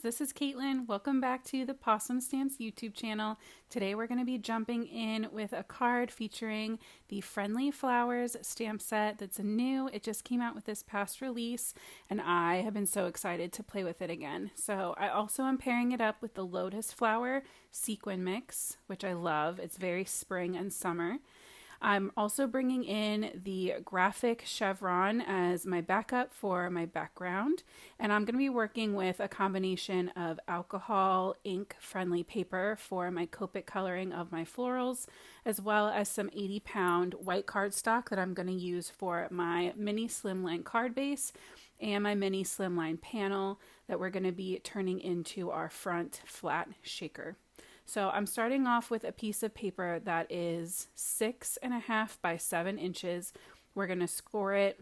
this is Caitlin. Welcome back to the Possum Stamps YouTube channel. Today we're going to be jumping in with a card featuring the Friendly Flowers stamp set that's new. It just came out with this past release and I have been so excited to play with it again. So I also am pairing it up with the Lotus Flower Sequin mix, which I love. It's very spring and summer. I'm also bringing in the graphic chevron as my backup for my background, and I'm going to be working with a combination of alcohol ink friendly paper for my Copic coloring of my florals, as well as some 80-pound white cardstock that I'm going to use for my mini Slimline card base and my mini Slimline panel that we're going to be turning into our front flat shaker. So I'm starting off with a piece of paper that is 6.5 by 7 inches. We're going to score it,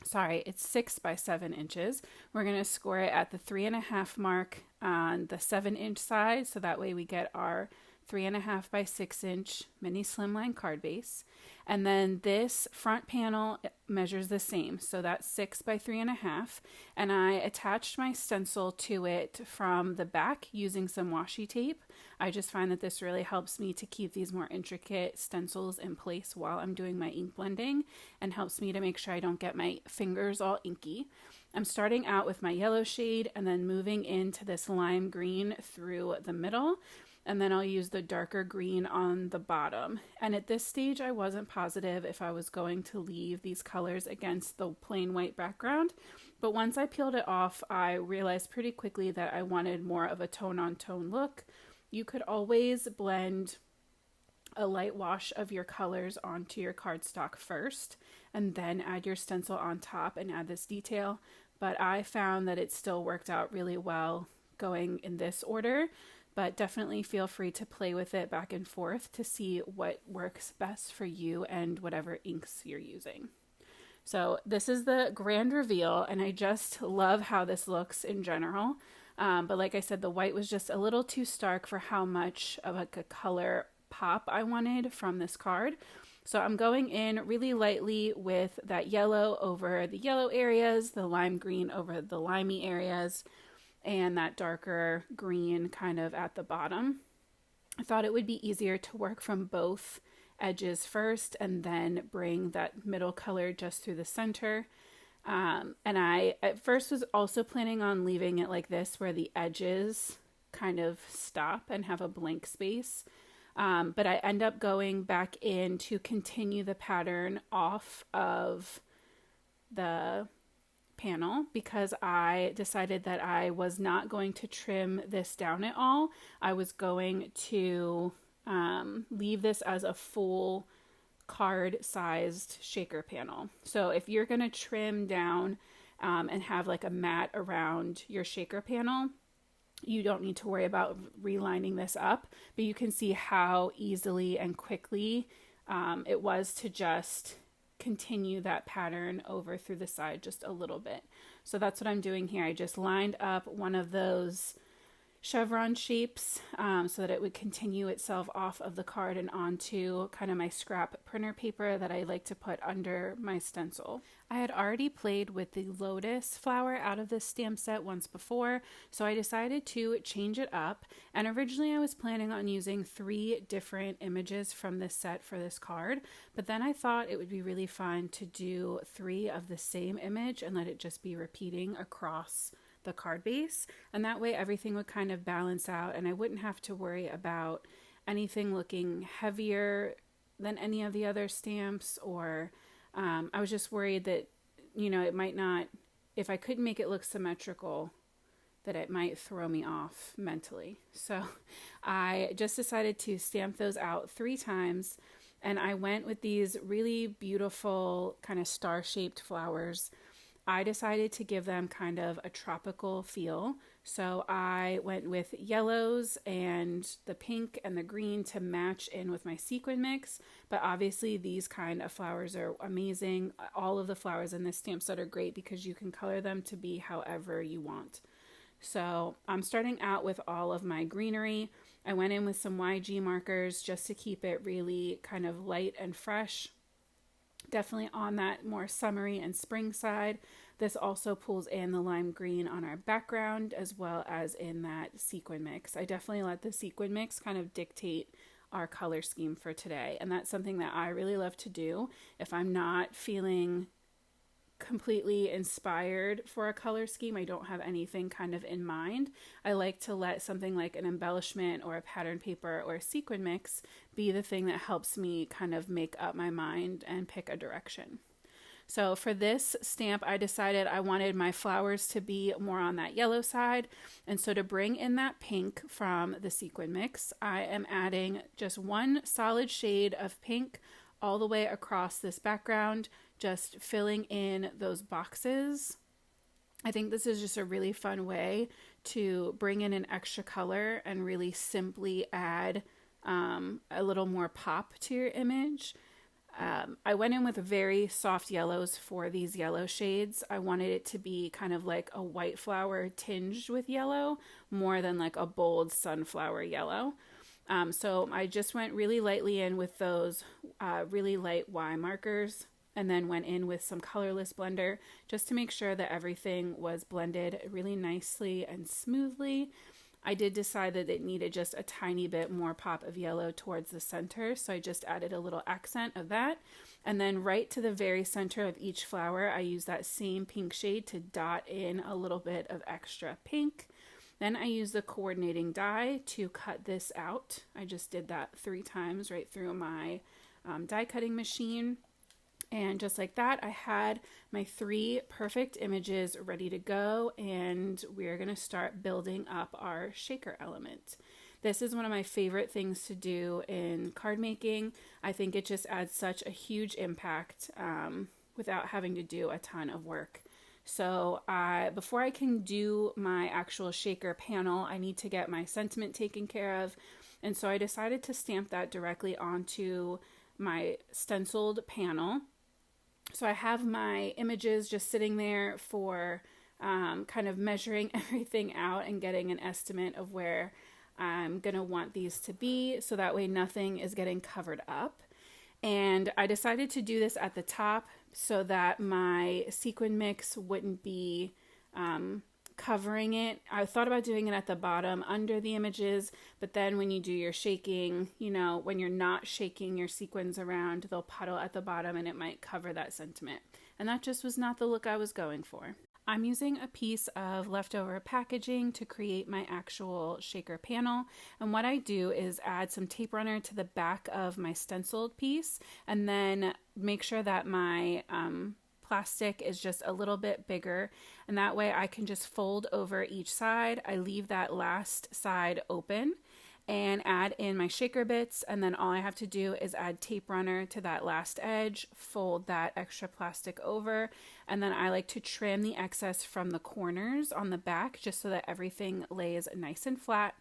it's 6 by 7 inches. We're going to score it at the 3.5 mark on the 7-inch side, so that way we get our 3.5 by 6 inch mini Slimline card base. And then this front panel measures the same, so that's 6 by 3.5. And I attached my stencil to it from the back using some washi tape. I just find that this really helps me to keep these more intricate stencils in place while I'm doing my ink blending, and helps me to make sure I don't get my fingers all inky. I'm starting out with my yellow shade and then moving into this lime green through the middle. And then I'll use the darker green on the bottom. And at this stage, I wasn't positive if I was going to leave these colors against the plain white background. But once I peeled it off, I realized pretty quickly that I wanted more of a tone-on-tone look. You could always blend a light wash of your colors onto your cardstock first, and then add your stencil on top and add this detail. But I found that it still worked out really well going in this order. But definitely feel free to play with it back and forth to see what works best for you and whatever inks you're using. So this is the grand reveal, and I just love how this looks in general. But like I said, the white was just a little too stark for how much of a color pop I wanted from this card. So I'm going in really lightly with that yellow over the yellow areas, the lime green over the limey areas, and that darker green kind of at the bottom. I thought it would be easier to work from both edges first and then bring that middle color just through the center. And I at first was also planning on leaving it like this, where the edges kind of stop and have a blank space. But I end up going back in to continue the pattern off of the panel because I decided that I was not going to trim this down at all. I was going to leave this as a full card sized shaker panel. So if you're going to trim down and have like a mat around your shaker panel, you don't need to worry about relining this up, but you can see how easily and quickly it was to just continue that pattern over through the side just a little bit. So that's what I'm doing here. I just lined up one of those chevron shapes so that it would continue itself off of the card and onto kind of my scrap printer paper that I like to put under my stencil. I had already played with the Lotus flower out of this stamp set once before, so I decided to change it up. And originally I was planning on using 3 different images from this set for this card, but then I thought it would be really fun to do 3 of the same image and let it just be repeating across the card base, and that way everything would kind of balance out and I wouldn't have to worry about anything looking heavier than any of the other stamps, or I was just worried that, you know, it might not, if I couldn't make it look symmetrical, that it might throw me off mentally. So I just decided to stamp those out 3 times, and I went with these really beautiful kind of star-shaped flowers. I decided to give them kind of a tropical feel. So I went with yellows and the pink and the green to match in with my sequin mix. But obviously these kind of flowers are amazing. All of the flowers in this stamp set are great because you can color them to be however you want. So I'm starting out with all of my greenery. I went in with some YG markers just to keep it really kind of light and fresh. Definitely on that more summery and spring side. This also pulls in the lime green on our background as well as in that sequin mix. I definitely let the sequin mix kind of dictate our color scheme for today, and that's something that I really love to do. If I'm not feeling completely inspired for a color scheme, I don't have anything kind of in mind, I like to let something like an embellishment or a pattern paper or a sequin mix be the thing that helps me kind of make up my mind and pick a direction. So for this stamp, I decided I wanted my flowers to be more on that yellow side. And so to bring in that pink from the sequin mix, I am adding just one solid shade of pink all the way across this background, just filling in those boxes. I think this is just a really fun way to bring in an extra color and really simply add a little more pop to your image. I went in with very soft yellows for these yellow shades. I wanted it to be kind of like a white flower tinged with yellow more than like a bold sunflower yellow. So I just went really lightly in with those really light Y markers, and then went in with some colorless blender just to make sure that everything was blended really nicely and smoothly. I did decide that it needed just a tiny bit more pop of yellow towards the center, so I just added a little accent of that. And then right to the very center of each flower, I used that same pink shade to dot in a little bit of extra pink. Then I used the coordinating die to cut this out. I just did that 3 times right through my die cutting machine. And just like that, I had my 3 perfect images ready to go, and we're going to start building up our shaker element. This is one of my favorite things to do in card making. I think it just adds such a huge impact without having to do a ton of work. So before I can do my actual shaker panel, I need to get my sentiment taken care of. And so I decided to stamp that directly onto my stenciled panel. So I have my images just sitting there for kind of measuring everything out and getting an estimate of where I'm going to want these to be, so that way nothing is getting covered up. And I decided to do this at the top so that my sequin mix wouldn't be covering it. I thought about doing it at the bottom under the images, but then when you do your shaking, you know, when you're not shaking your sequins around, they'll puddle at the bottom and it might cover that sentiment. And that just was not the look I was going for. I'm using a piece of leftover packaging to create my actual shaker panel. And what I do is add some tape runner to the back of my stenciled piece, and then make sure that my plastic is just a little bit bigger, and that way I can just fold over each side. I leave that last side open and add in my shaker bits, and then all I have to do is add tape runner to that last edge, fold that extra plastic over, and then I like to trim the excess from the corners on the back just so that everything lays nice and flat.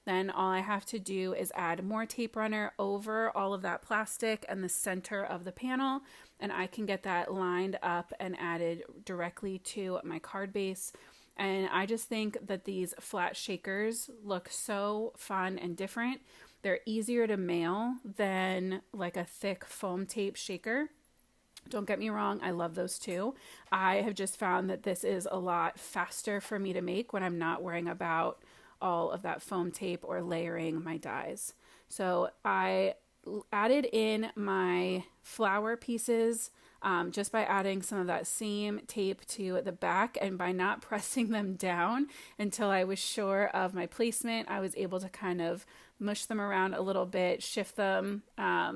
Then all I have to do is add more tape runner over all of that plastic and the center of the panel, and I can get that lined up and added directly to my card base. And I just think that these flat shakers look so fun and different. They're easier to mail than like a thick foam tape shaker. Don't get me wrong, I love those too. I have just found that this is a lot faster for me to make when I'm not worrying about all of that foam tape or layering my dies. So I added in my flower pieces just by adding some of that same tape to the back, and by not pressing them down until I was sure of my placement, I was able to kind of mush them around a little bit, shift them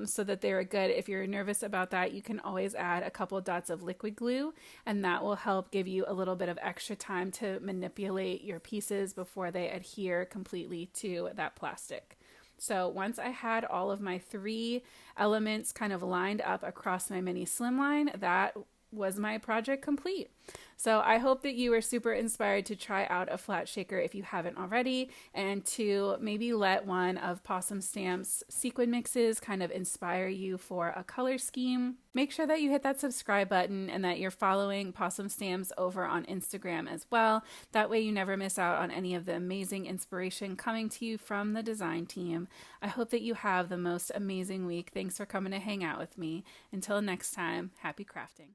so that they were good. If you're nervous about that, you can always add a couple dots of liquid glue, and that will help give you a little bit of extra time to manipulate your pieces before they adhere completely to that plastic. So once I had all of my 3 elements kind of lined up across my mini slimline, that was my project complete. So I hope that you are super inspired to try out a flat shaker if you haven't already, and to maybe let one of Possum Stamp's sequin mixes kind of inspire you for a color scheme. Make sure that you hit that subscribe button and that you're following Possum Stamps over on Instagram as well. That way you never miss out on any of the amazing inspiration coming to you from the design team. I hope that you have the most amazing week. Thanks for coming to hang out with me. Until next time, happy crafting.